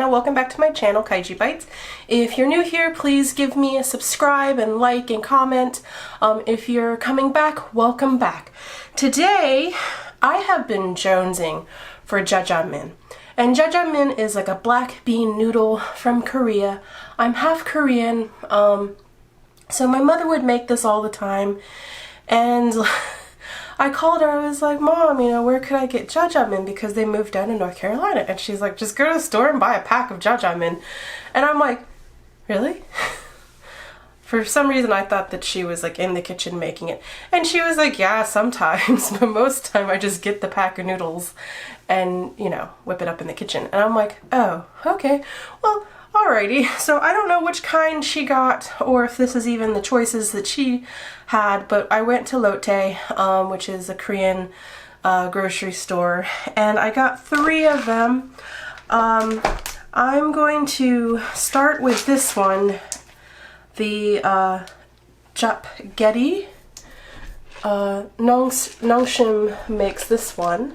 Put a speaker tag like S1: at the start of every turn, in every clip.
S1: Diana. Welcome back to my channel, Kaiji Bites. If you're new here, please give me a subscribe and like and comment. If you're coming back, welcome back. Today, I have been jonesing for Jajangmyeon. And Jajangmyeon is like a black bean noodle from Korea. I'm half Korean, so my mother would make this all the time. And I called her, I was like, Mom, you know, where could I get Jajangmyeon? Because they moved down to North Carolina. And she's like, just go to the store and buy a pack of Jajangmyeon. And I'm like, really? For some reason I thought that she was like in the kitchen making it. And she was like, yeah, sometimes, but most time I just get the pack of noodles and, you know, whip it up in the kitchen. And I'm like, oh, okay, well, alrighty. So I don't know which kind she got or if this is even the choices that she had, but I went to Lotte, which is a Korean grocery store, and I got 3 of them. I'm going to start with this one, the Chetty. Nongshim makes this one,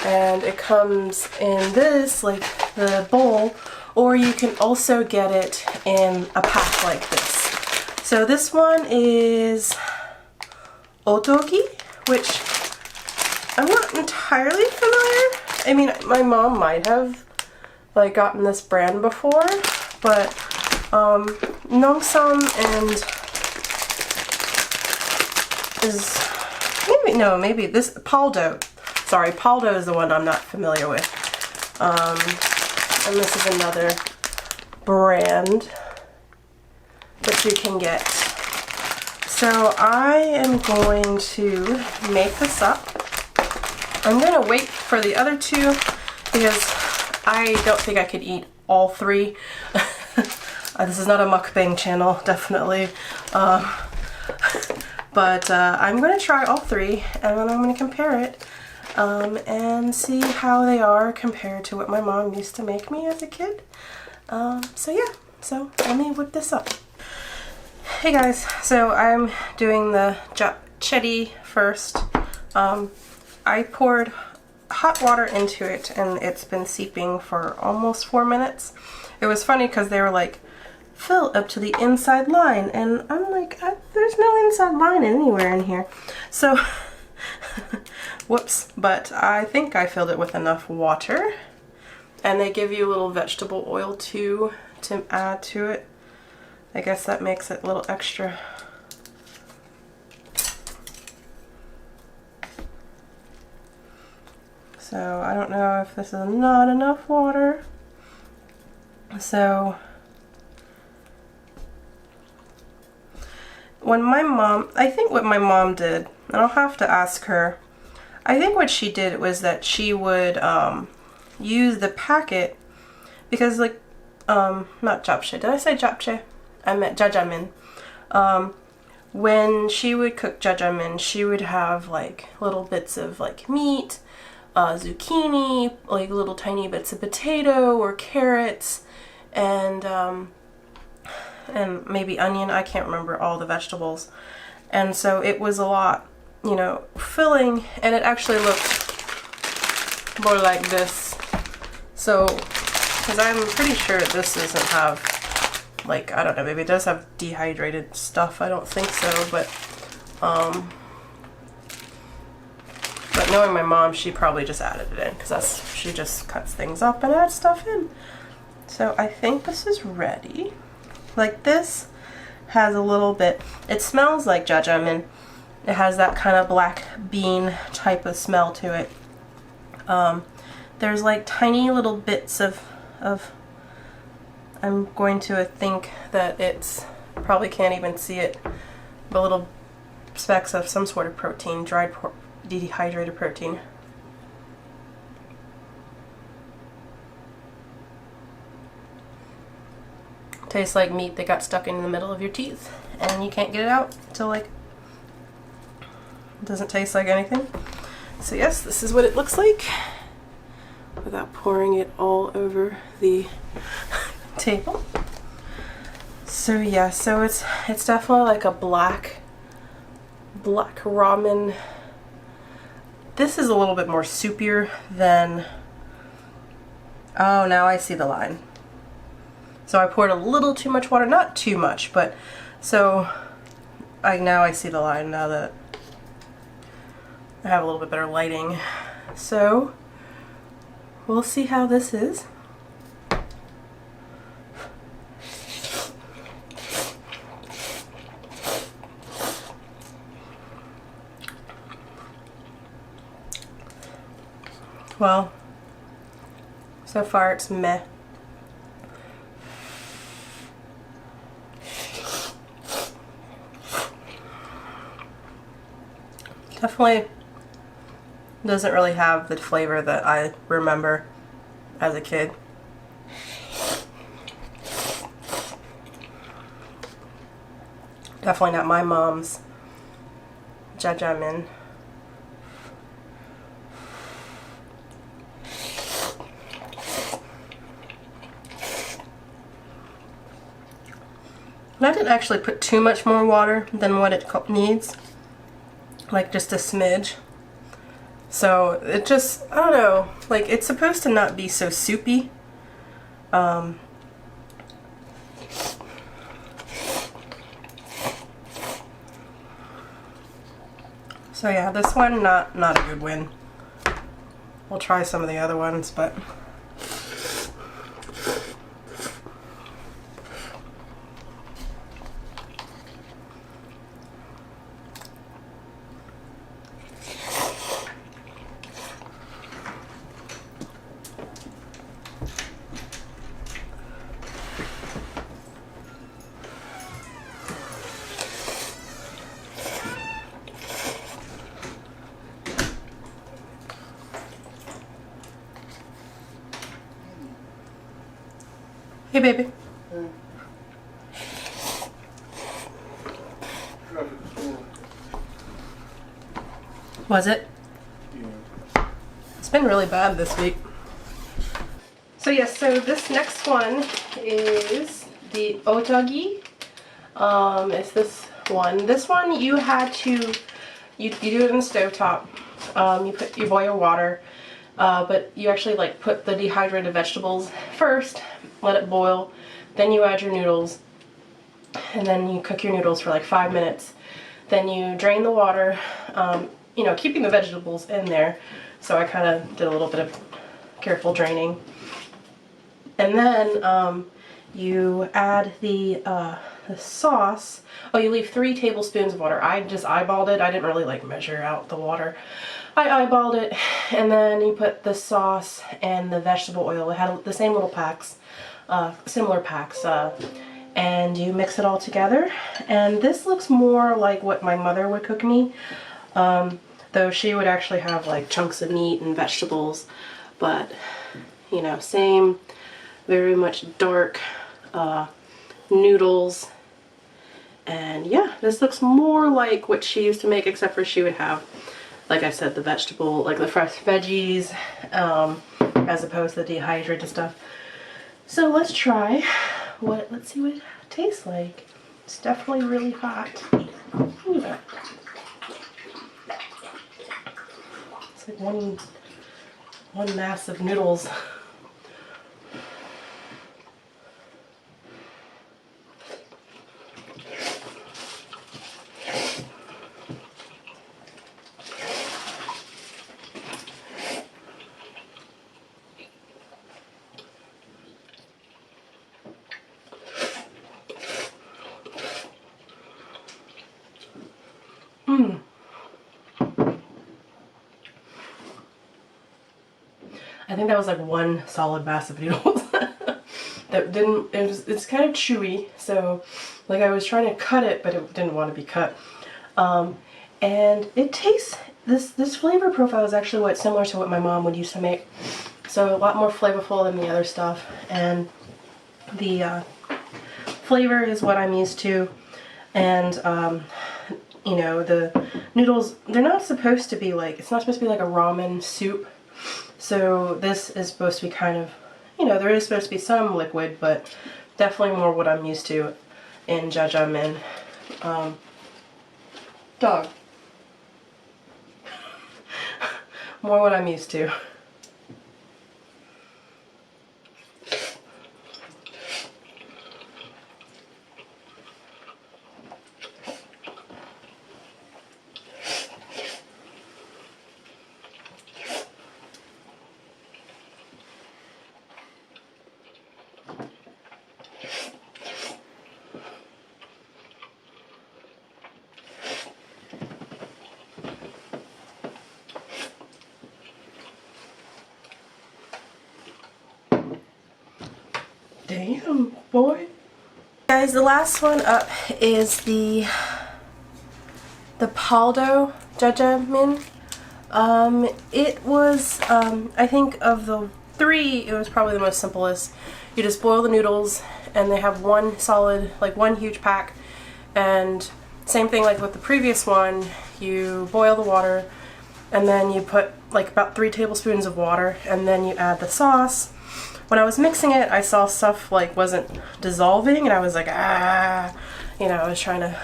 S1: and it comes in this, like the bowl, or you can also get it in a pack like this. So this one is Bogi, which I'm not entirely familiar. I mean, my mom might have like gotten this brand before, but Nongsam and maybe this Paldo. Sorry, Paldo is the one I'm not familiar with. And this is another brand that you can get. So I am going to make this up. I'm going to wait for the other 2 because I don't think I could eat all 3. This is not a mukbang channel, definitely. But I'm going to try all 3 and then I'm going to compare it and see how they are compared to what my mom used to make me as a kid. So yeah, so let me whip this up. Hey guys, so I'm doing the Chetty first. I poured hot water into it and it's been seeping for almost 4 minutes. It was funny because they were like, fill up to the inside line, and I'm like, there's no inside line anywhere in here. So, whoops, but I think I filled it with enough water. And they give you a little vegetable oil too to add to it. I guess that makes it a little extra. So I don't know if this is not enough water. So when my mom, I think what my mom did, and I'll have to ask her, I think what she did was that she would use the packet, because like, not japchae, did I say japchae? I meant Jajangmyeon. When she would cook Jajangmyeon, she would have like little bits of like meat, zucchini, like little tiny bits of potato or carrots, and maybe onion. I can't remember all the vegetables. And so it was a lot, you know, filling, and it actually looked more like this. So, because I'm pretty sure this doesn't have, like, I don't know, maybe it does have dehydrated stuff. I don't think so, but knowing my mom, she probably just added it in, because she just cuts things up and adds stuff in. So I think this is ready. Like, this has a little bit, it smells like Jajangmyeon. It has that kind of black bean type of smell to it. There's like tiny little bits of I'm going to think that it's, probably can't even see it, but little specks of some sort of protein, dehydrated protein. Tastes like meat that got stuck in the middle of your teeth and you can't get it out until like, it doesn't taste like anything. So yes, this is what it looks like without pouring it all over the table. So yeah, so it's definitely like a black ramen. This is a little bit more soupier than Oh, now I see the line. So I poured a little too much water, not too much, but so now I see the line now that I have a little bit better lighting. So we'll see how this is. Well, so far it's meh. Definitely doesn't really have the flavor that I remember as a kid. Definitely not my mom's Jajangmyeon. And I didn't actually put too much more water than what it needs, like just a smidge. So it just, I don't know, like it's supposed to not be so soupy. So yeah, this one not a good win. We'll try some of the other ones, but hey baby. Was it? Yeah. It's been really bad this week. So yes, so this next one is the Bogi. It's this one. This one you had to, you do it in the stovetop. You boil water, but you actually like put the dehydrated vegetables first, let it boil, then you add your noodles, and then you cook your noodles for like 5 minutes. Then you drain the water, you know, keeping the vegetables in there. So I kind of did a little bit of careful draining. And then you add the sauce. Oh, you leave 3 tablespoons of water. I just eyeballed it. I didn't really like measure out the water. I eyeballed it, and then you put the sauce and the vegetable oil. It had the same little packs, similar packs, and you mix it all together. And this looks more like what my mother would cook me, though she would actually have like chunks of meat and vegetables, but you know, same, very much dark noodles. And yeah, this looks more like what she used to make, except for she would have, like I said, the vegetable, like the fresh veggies, as opposed to the dehydrated stuff. So let's try let's see what it tastes like. It's definitely really hot. Ooh. It's like one mass of noodles. I think that was like one solid mass of noodles. That didn't, it's kind of chewy, so like I was trying to cut it, but it didn't want to be cut. And it tastes, this flavor profile is actually what's similar to what my mom would used to make. So a lot more flavorful than the other stuff, and the flavor is what I'm used to. And you know, the noodles, they're not supposed to be like, it's not supposed to be like a ramen soup. So this is supposed to be kind of, you know, there is supposed to be some liquid, but definitely more what I'm used to in Jajangmyeon. Dog. More what I'm used to. Damn, boy. Guys, the last one up is the Paldo Jajangmyeon. It was, I think of the three, it was probably the most simplest. You just boil the noodles, and they have one solid, like one huge pack, and same thing like with the previous one, you boil the water, and then you put like about 3 tablespoons of water, and then you add the sauce. When I was mixing it, I saw stuff like wasn't dissolving, and I was like, ah, you know, I was trying to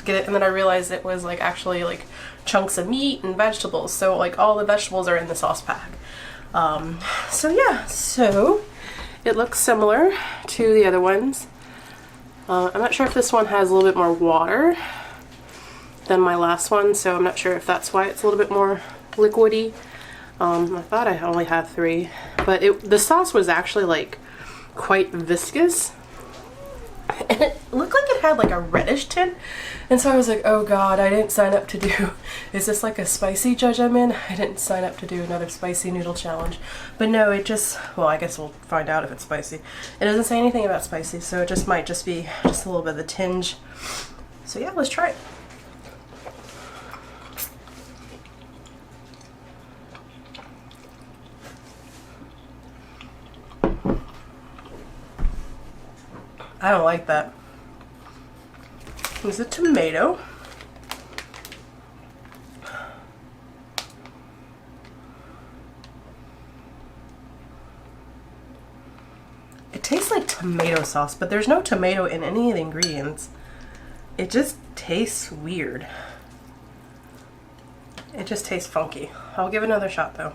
S1: get it, and then I realized it was like actually like chunks of meat and vegetables, so like all the vegetables are in the sauce pack. So yeah, so it looks similar to the other ones. I'm not sure if this one has a little bit more water than my last one, so I'm not sure if that's why it's a little bit more liquidy. I thought I only had 3, but the sauce was actually like quite viscous, and it looked like it had like a reddish tint, and so I was like, oh god, I didn't sign up to do, is this like a spicy jajangmyeon? I didn't sign up to do another spicy noodle challenge. But no, it just, well, I guess we'll find out if it's spicy. It doesn't say anything about spicy, so it just might just be just a little bit of the tinge. So yeah, let's try it. I don't like that. Is it tomato? It tastes like tomato sauce, but there's no tomato in any of the ingredients. It just tastes weird. It just tastes funky. I'll give it another shot though.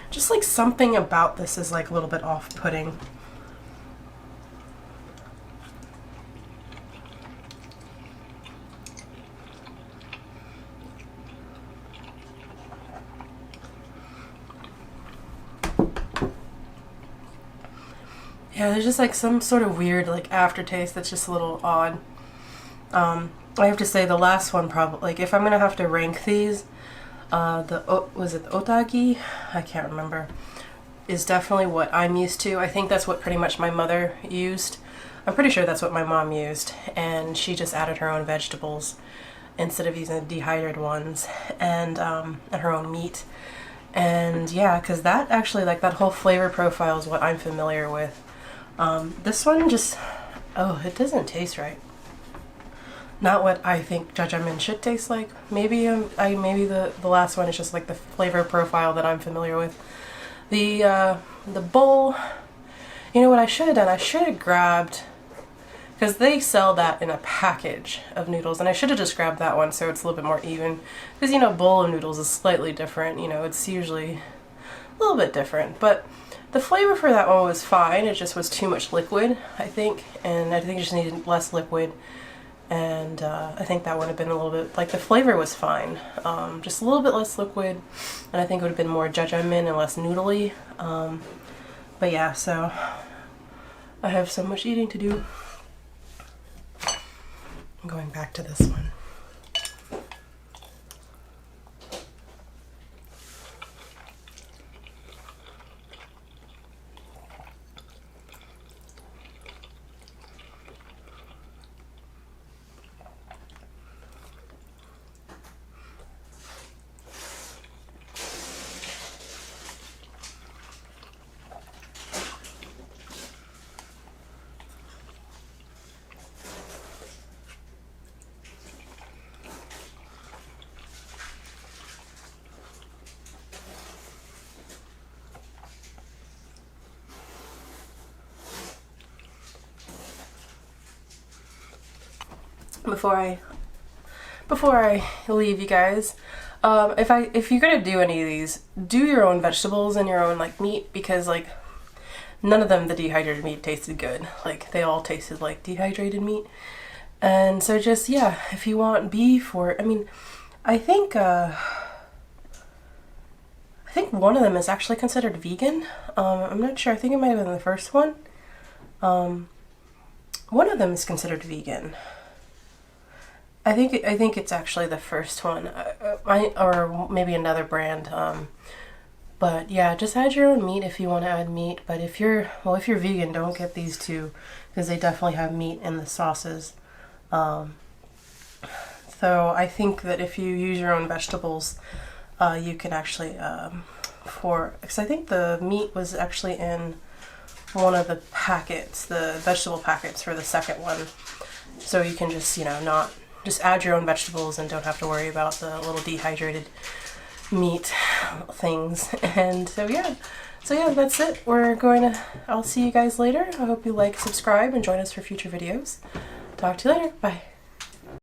S1: Just like something about this is like a little bit off-putting. Yeah, there's just like some sort of weird like aftertaste that's just a little odd. I have to say the last one probably, like if I'm gonna have to rank these, was it the otagi? I can't remember. Is definitely what I'm used to. I think that's what pretty much my mother used. I'm pretty sure that's what my mom used, and she just added her own vegetables instead of using the dehydrated ones, and her own meat. And yeah, because that actually, like that whole flavor profile is what I'm familiar with. This one just, oh, it doesn't taste right. Not what I think jajangmyeon should taste like. Maybe maybe the last one is just like the flavor profile that I'm familiar with. The bowl, you know what I should have done? I should have grabbed, because they sell that in a package of noodles, and I should have just grabbed that one so it's a little bit more even. Because, you know, bowl of noodles is slightly different, you know, it's usually a little bit different. But the flavor for that one was fine, it just was too much liquid, I think, and I think it just needed less liquid. And I think that would have been a little bit, like the flavor was fine, just a little bit less liquid, and I think it would have been more jajangmyeon and less noodly. But yeah, so I have so much eating to do. I'm going back to this one. Before I leave you guys, if you're gonna do any of these, do your own vegetables and your own like meat, because like none of them, the dehydrated meat tasted good. Like they all tasted like dehydrated meat. And so just, yeah, if you want beef, or I mean, I think one of them is actually considered vegan. I'm not sure. I think it might have been the first one. one of them is considered vegan. I think it's actually the first one, or maybe another brand. But yeah, just add your own meat if you want to add meat. But if you're vegan, don't get these two because they definitely have meat in the sauces. So I think that if you use your own vegetables, you can actually because I think the meat was actually in one of the packets, the vegetable packets for the second one. So you can just not just add your own vegetables and don't have to worry about the little dehydrated meat things. And so yeah, that's it. I'll see you guys later. I hope you like, subscribe, and join us for future videos. Talk to you later. Bye.